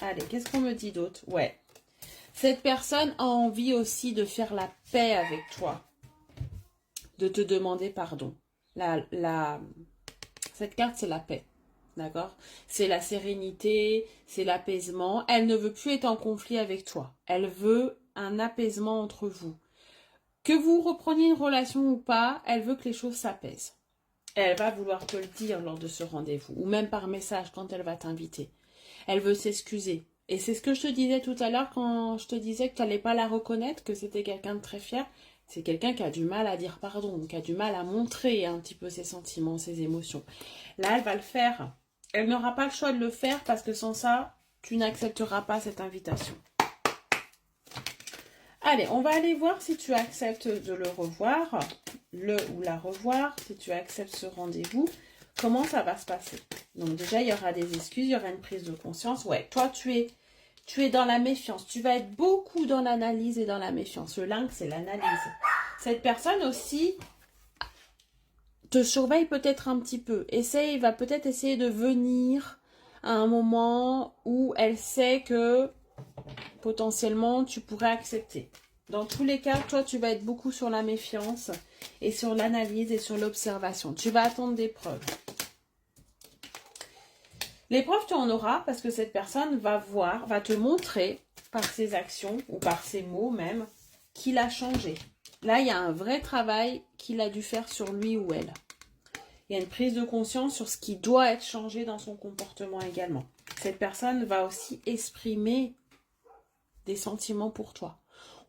Allez, qu'est-ce qu'on me dit d'autre? Ouais. Cette personne a envie aussi de faire la paix avec toi. De te demander pardon. Cette carte, c'est la paix. D'accord? C'est la sérénité, c'est l'apaisement. Elle ne veut plus être en conflit avec toi. Elle veut un apaisement entre vous. Que vous repreniez une relation ou pas, elle veut que les choses s'apaisent. Elle va vouloir te le dire lors de ce rendez-vous, ou même par message quand elle va t'inviter. Elle veut s'excuser. Et c'est ce que je te disais tout à l'heure quand je te disais que tu n'allais pas la reconnaître, que c'était quelqu'un de très fier. C'est quelqu'un qui a du mal à dire pardon, qui a du mal à montrer un petit peu ses sentiments, ses émotions. Là, elle va le faire. Elle n'aura pas le choix de le faire parce que sans ça, tu n'accepteras pas cette invitation. Allez, on va aller voir si tu acceptes de le revoir, le ou la revoir, si tu acceptes ce rendez-vous, comment ça va se passer. Donc déjà, il y aura des excuses, il y aura une prise de conscience. Ouais, toi, tu es dans la méfiance. Tu vas être beaucoup dans l'analyse et dans la méfiance. Le lynx, c'est l'analyse. Cette personne aussi te surveille peut-être un petit peu. Va peut-être essayer de venir à un moment où elle sait que potentiellement tu pourrais accepter. Dans tous les cas, toi, tu vas être beaucoup sur la méfiance et sur l'analyse et sur l'observation. Tu vas attendre des preuves. Les preuves, tu en auras parce que cette personne va te montrer par ses actions ou par ses mots même qu'il a changé. Là, il y a un vrai travail qu'il a dû faire sur lui ou elle. Il y a une prise de conscience sur ce qui doit être changé dans son comportement également. Cette personne va aussi exprimer des sentiments pour toi.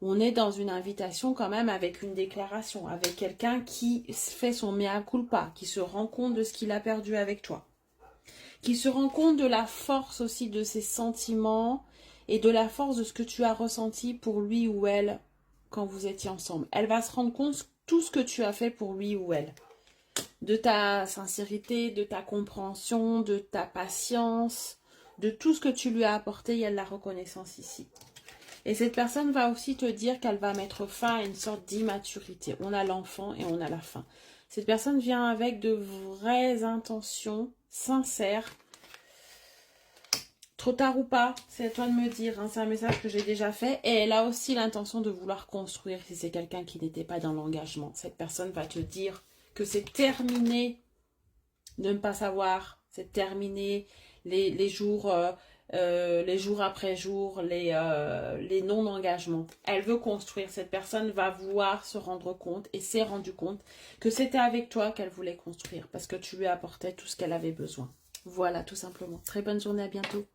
On est dans une invitation quand même avec une déclaration, avec quelqu'un qui fait son mea culpa, qui se rend compte de ce qu'il a perdu avec toi, qui se rend compte de la force aussi de ses sentiments et de la force de ce que tu as ressenti pour lui ou elle quand vous étiez ensemble. Elle va se rendre compte de tout ce que tu as fait pour lui ou elle. De ta sincérité, de ta compréhension, de ta patience, de tout ce que tu lui as apporté, il y a de la reconnaissance ici. Et cette personne va aussi te dire qu'elle va mettre fin à une sorte d'immaturité. On a l'enfant et on a la fin. Cette personne vient avec de vraies intentions sincères. Trop tard ou pas, c'est à toi de me dire. Hein, c'est un message que j'ai déjà fait. Et elle a aussi l'intention de vouloir construire si c'est quelqu'un qui n'était pas dans l'engagement. Cette personne va te dire que c'est terminé de ne pas savoir. C'est terminé les jours après jour, les non-engagements. Elle veut construire. Cette personne va vouloir se rendre compte et s'est rendu compte que c'était avec toi qu'elle voulait construire parce que tu lui apportais tout ce qu'elle avait besoin. Voilà, tout simplement. Très bonne journée, à bientôt.